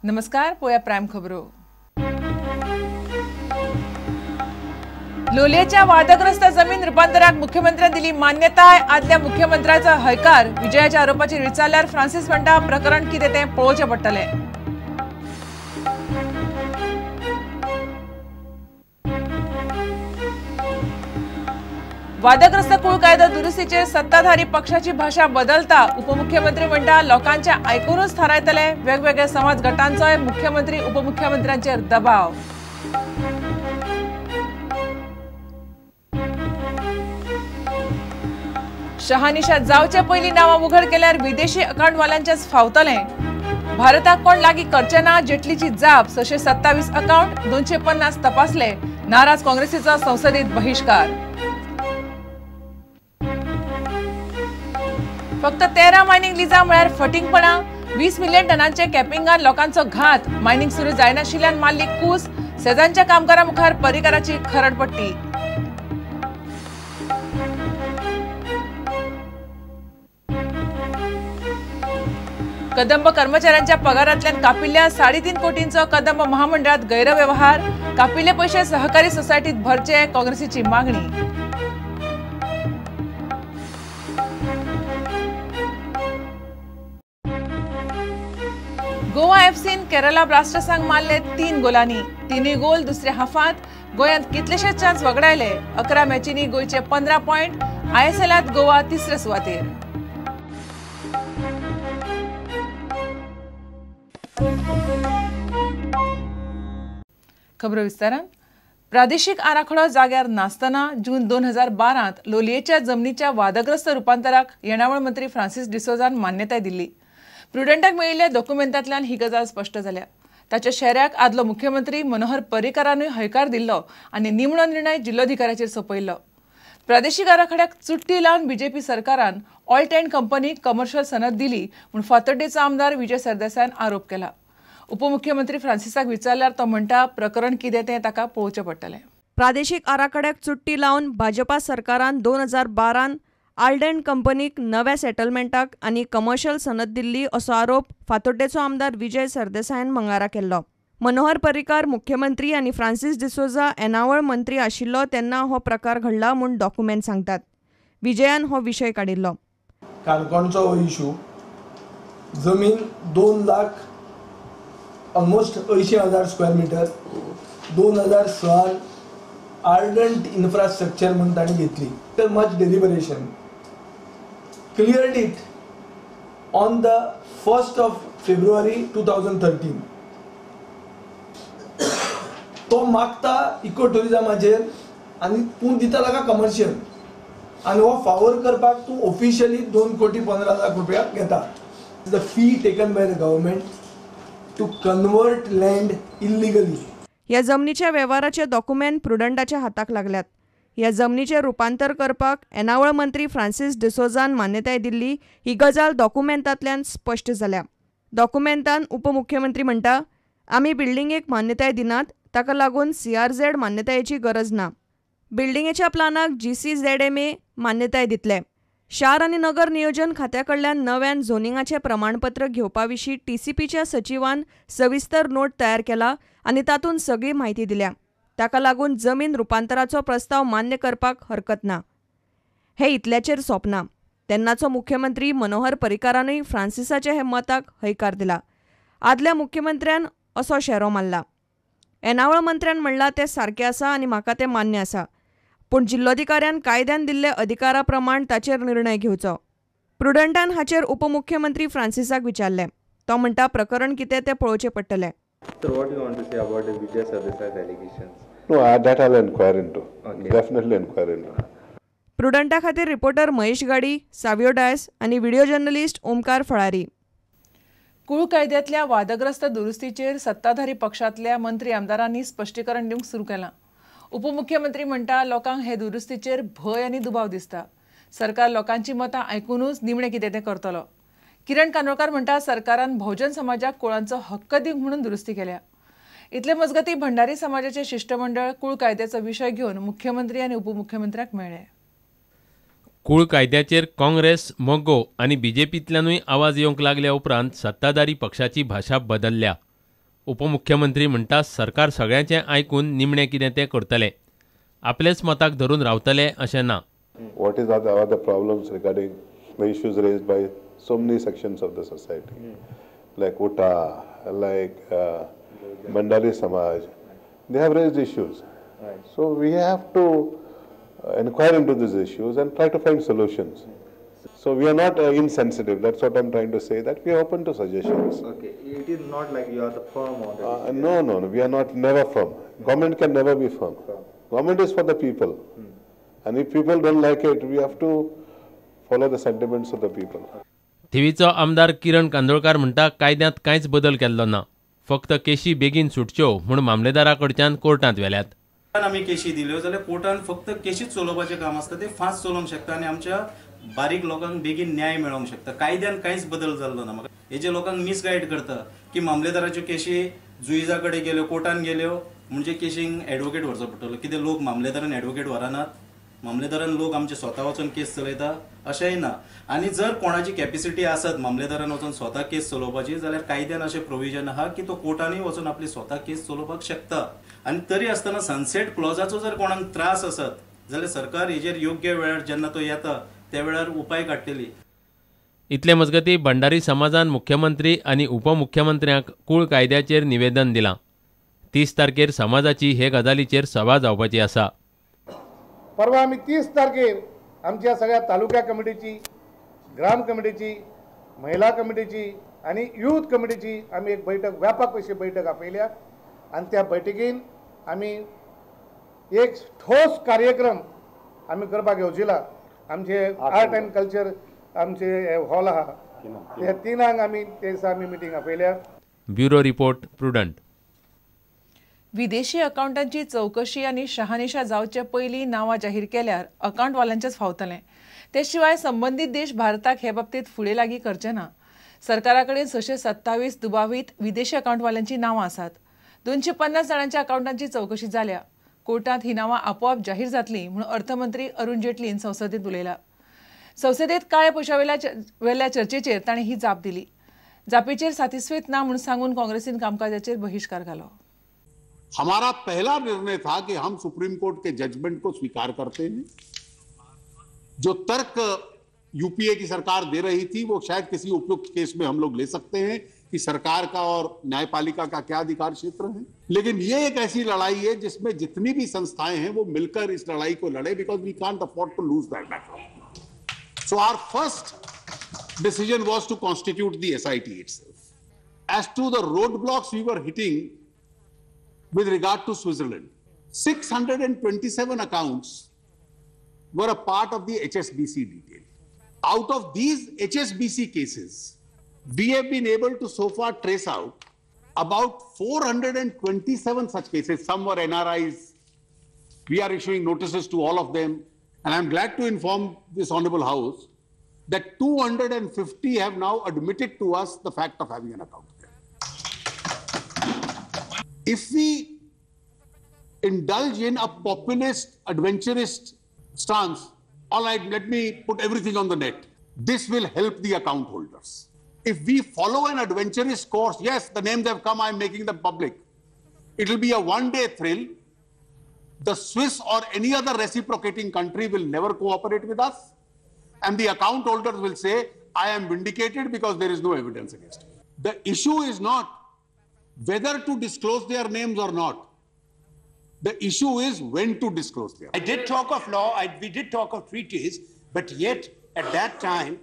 नमस्कार, पोया प्राइम खबरो. लोलयेच्या वादग्रस्त जमीन रूपांतराक मुख्यमंत्र्यांनी दिली मान्यता. आदल्या मुख्यमंत्र्याचा हयकार. विजयाच्या आरोपाचेर विचारल्यार फ्रांसिस म्हणटा प्रकरण कितें तें पळोवचें पडटलें. वादग्रस्त कुळ कायदा दुरुस्तीचेर सत्ताधारी पक्षाची भाषा बदलता. उपमुख्यमंत्री म्हणटा लोकांच्या आयकूनच थारायतले. वेगवेगळ्या समाज गटांचोय मुख्यमंत्री उपमुख्यमंत्र्यांचेर दबाव. शहानिशा जावचे पयलीं नांवां उघड केल्यार विदेशी अकाउंटवाल्यांचेच फावतलें. भारताक कोण लागीं करचे ना. जेटलीची जाप. 627 अकाउंट 250 तपासले. नाराज काँग्रेसीचो संसदेत बहिष्कार. फक्त 13 मायनिंग लिजा म्हळ्यार फटिंगपणा. 20 मिलियन टनांचे कॅपिंगान लोकांचो घात. मायनिंग सुरू जायनाशिल्ल्यान मारली कूस. सेजांच्या कामगारां मुखार परिकाराची खरडपट्टी. कदंब कर्मचाऱ्यांच्या पगारांतल्यान कापिल्ल्या 3.5 कोटींचो कदंब महामंडळात गैरव्यवहार. कापिल्ले पैसे सहकारी सोसायटीत भरचे. काँग्रेसीची मागणी. गोवा एफसीन केरला ब्लास्टर्सांक मारले 3 गोलांनी. 3 गोल दुसऱ्या हाफांत. गोंयांत कितलेशेच चान्स वगडायले. 11 मॅचींनी गोंयचे 15 पॉयंट. आयएसएलांत गोवा तिसरे सुवातेर. खबरो विस्तारान. प्रादेशीक आराखडो जाग्यार नासतना जून 2012त लोलयेच्या जमनीच्या वादग्रस्त रूपांतराक येणावळ मंत्री फ्रांसिस डिसोजान मान्यताय दिल्ली. प्रुडंटाक मेळिल्ल्या डॉक्युमेंटांतल्यान ही गजाल स्पश्ट जाल्या. ताच्या शेऱ्याक आदलो मुख्यमंत्री मनोहर पर्रीकारानूय हयकार दिल्लो आनी निमणो निर्णय जिल्लोधिकाऱ्याचेर सोपयल्लो. प्रादेशीक आराखड्याक चुट्टी लावन बीजेपी सरकारान ऑयल टँक कंपनीक कमर्शियल सनद दिली म्हूण फातर्डेचो आमदार विजय सरदेसायान आरोप केला. उपमुख्यमंत्री फ्रांसिसाक विचारल्यार तो म्हणटा प्रकरण कितें तें ताका पळोवचें पडटलें. प्रादेशीक आराखड्याक चुट्टी लावन भाजपा सरकारान 2012त आल्डेन कंपनीक नव्या सेटलमेंटाक आनी कमर्शियल सनद दिल्ली असो आरोप फातोड्डेचो आमदार विजय सरदेसायान मंगळारा केल्लो. मनोहर पर्रीकार मुख्यमंत्री आनी फ्रांसिस डिसोजा येणावळ मंत्री आशिल्लो तेन्ना हो प्रकार घडला म्हूण डॉक्युमेंट सांगतात. विजयान हो विशय काडिल्लो. काणकोणचो हो इशू जमीन 2 lakh almost 80,000 square metre 2016 ardent infrastructure म्हणून ताणी घेतली. तर much deliberation cleared it on the 1st of February 2013. तो मागता इको टुरिझमाचेर आनी पूण दिता ताका कमर्शियल आनी हो फावर करपाक तूं ऑफिशियली 2 कोटी 15 लाख रुपया घेता. The fee taken by the government to convert land illegally. ह्या जमनीच्या वेव्हाराचे डॉक्युमेंट प्रुडंटाच्या हाताक लागल्यात. ह्या जमनीचे रुपांतर करपाक येणावळ मंत्री फ्रांसिस डिसोजान मान्यताय दिल्ली. ही गजाल डॉक्युमेंटांतल्यान स्पश्ट जाल्या. डॉक्युमेंटान उपमुख्यमंत्री म्हणटा आमी बिल्डिंगेक मान्यताय दिनात. ताका लागून CRZ मान्यतायेची गरज ना. बिल्डिंगेच्या प्लानाक GCZMA मान्यताय दितले. शार आनी नगर नियोजन खात्या कडल्यान नव्यान झोनिंगाचें प्रमाणपत्र घेवपा विशीं TCPच्या सचिवान सविस्तर नोट तयार केला आनी तातूंत सगळी म्हायती दिल्या. ताका लागून जमीन रुपांतराचो प्रस्ताव मान्य करपाक हरकत ना. हे इतल्याचेर सोंपना. तेन्नाचो मुख्यमंत्री मनोहर पर्रीकारानूय फ्रांसिसाच्या हे मताक हयकार दिला. आदल्या मुख्यमंत्र्यान असो शेरो मारला. येणावळ मंत्र्यान म्हणलां तें सारकें आसा आनी म्हाका तें मान्य आसा. पूण जिल्लोधिकाऱ्यान कायद्यान दिल्ले अधिकारा प्रमाण ताचेर निर्णय घेवचो. प्रुडंटान हाचेर उपमुख्यमंत्री फ्रांसिसाक विचारलें. तो म्हणटा प्रकरण कितें तें पळोवचें पडटलें. So what do you want to say about the Vijay Sardesai's allegations? No, that I'll inquire into. Okay. Definitely inquire into. प्रुडंटा खातीर रिपोर्टर महेश गाडी, सावियो डायस आनी व्हिडिओ जर्नलिस्ट ओमकार फळारी. कुळ कायद्यातल्या वादग्रस्त दुरुस्तीचेर सत्ताधारी पक्षांतल्या मंत्री आमदारांनी स्पश्टीकरण दिवंक सुरू केलां. उपमुख्यमंत्री म्हणटा लोकांक हे दुरुस्तीचेर भंय आनी दुबाव दिसता. सरकार लोकांची मतां आयकूनच निमणें कितें तें करतलो. किरण कानोळकार म्हणटा सरकारान बहुजन समाजाक कुळांचो हक्क दिवंक म्हणून दुरुस्ती केल्या. इतले मजगती भंडारी समाजाचे शिष्टमंडळ कुळ कायद्याचो विशय घेवन मुख्यमंत्री आनी उपमुख्यमंत्र्याक मेळ्ळे. कुळ कायद्याचेर काँग्रेस, मोगो आनी बीजेपींतल्यानूय आवाज येवंक लागल्या उपरांत सत्ताधारी पक्षाची भाशा बदल्ल्या. उपमुख्यमंत्री म्हणटा सरकार सगळ्यांचें आयकून निमणें कितें तें करतले. आपलेच मताक धरून रावतले अशें ना. What is are the problems regarding the issues raised by so many sections of the society, like Uta, like Bandari Samaj. They have raised issues. So we have to inquire into these issues and try to find solutions. So we are not insensitive. That's what I'm trying to say, that we are open to suggestions. Okay, it is not like you are the firm on that. No. We are not never firm. Government can never be firm. Government is for the people. And if people don't like it, we have to follow the sentiments of the people. थिवीचो आमदार किरण कांदोळकार म्हणटा कायद्यांत कांयच बदल केल्लो ना. फक्त केशी बेगीन सुटच्यो म्हूण मामलेदारा कडच्यान कोर्टांत व्हेल्यात. आमी केशी दिल्यो जाल्यार कोर्टान फक्त केशीच चलोवपाचें काम आसता, ते फास्ट चलोवंक शकता आनी आमच्या बारीक लोकांक बेगीन न्याय मेळोवंक शकता. कायद्यान कांयच बदल जाल्लो ना. म्हाका हे जे लोकांक मिसगायड करता की मामलेदाराच्यो केशी जुइजा कडेन गेल्यो, कोर्टान गेल्यो म्हणजे केशींक एडवोकेट व्हरचो पडटलो. कितें लोक मामलेदारान एडवोकेट व्हरानात? मामलेदारान लोक आमचे स्वता वचून केस चलयता अशेंय ना. आनी जर कोणाची कॅपेसिटी आसत मामलेदारान वचून स्वता केस चलोवपाची जाल्यार कायद्यान अशें प्रोविजन आहा की तो कोर्टानूय वचून आपली स्वता केस चलोवपाक शकता. आनी तरी आसतना सनसेट क्लॉजाचो जर कोणाक त्रास आसत जाल्यार सरकार हेजेर योग्य वेळार जेन्ना तो येता त्या वेळार उपाय काडटली. इतले मजगतीं भंडारी समाजान मुख्यमंत्री आनी उपमुख्यमंत्र्यांक कूळ कायद्याचेर निवेदन दिलां. 30 तारखेर समाजाची हे गजालीचेर सभा जावपाची आसा. परवा आम्ही 30 तारखेर आमच्या सगळ्या तालुका कमिटीची, ग्राम कमिटीची, महिला कमिटीची आणि यूथ कमिटीची आम्ही एक बैठक, व्यापक अशी बैठक आपयल्या आणि त्या बैठकीन आम्ही एक ठोस कार्यक्रम आम्ही करपाक येवजिला. आमचे आर्ट अँड कल्चर आमचे हॉल आहा त्या तिनांक आम्ही ते दिसा आम्ही मिटींग आपयल्या. ब्युरो रिपोर्ट प्रुडंट. विदेशी अकाउंटांची चौकशी आनी शहानिशा जावचे पयलीं नांवां जाहीर केल्यार अकाउंटवाल्यांचेच फावतलें. ते शिवाय संबंदीत देश भारताक हे बाबतींत फुडें लागीं करचे ना. सरकारा कडेन 627 दुबावीत विदेशी अकाउंटवाल्यांची नांवां आसात. 250 जाणांच्या अकाउंटांची चौकशी जाल्या. कोर्टांत ही नांवां आपोआप जाहीर जातलीं म्हूण अर्थमंत्री अरुण जेटलीन संसदेंत उलयला. संसदेंत काळ्या पयशा वेल्या चर्चेचेर ताणें ही जाप दिली. जापेचेर सातिस्वेत ना म्हूण सांगून काँग्रेसीन कामकाजाचेर बहिष्कार घालो. हमारा पहला निर्णय था कि हम सुप्रीम कोर्ट के जजमेंट को स्वीकार करते हैं. जो तर्क यूपीए की सरकार दे रही थी वो शायद किसी उपयुक्त केस में हम लोग ले सकते हैं कि सरकार का और न्यायपालिका का क्या अधिकार क्षेत्र है. लेकिन ये एक ऐसी लड़ाई है जिसमें जितनी भी संस्थाएं हैं वो मिलकर इस लड़ाई को लड़े, because we can't afford to lose that battle. So our first decision was to constitute the SIT itself. As to the road blocks we were hitting with regard to Switzerland, 627 accounts were a part of the HSBC detail. Out of these HSBC cases, we have been able to so far trace out about 427 such cases. Some were NRIs. We are issuing notices to all of them. And I'm glad to inform this Honorable House that 250 have now admitted to us the fact of having an account. If we indulge in a populist, adventurist stance, all right, let me put everything on the net, this will help the account holders. If we follow an adventurous course, yes, the names have come, I'm making them public. It will be a one-day thrill. The Swiss or any other reciprocating country will never cooperate with us. And the account holders will say, I am vindicated because there is no evidence against me. The issue is not whether to disclose their names or not. The issue is when to disclose their names. I did talk of law, we did talk of treaties, but yet at that time,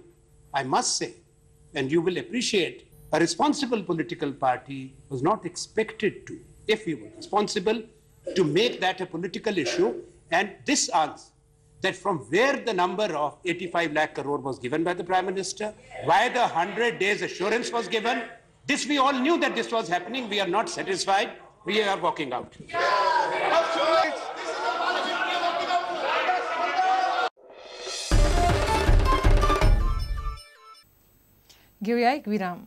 I must say, and you will appreciate, a responsible political party was not expected to, if we were responsible, to make that a political issue. And this answers that from where the number of 85 lakh crore was given by the Prime Minister, why the 100 days assurance was given, this we all knew that this was happening. We are not satisfied. We are walking out. घेऊया एक विराम.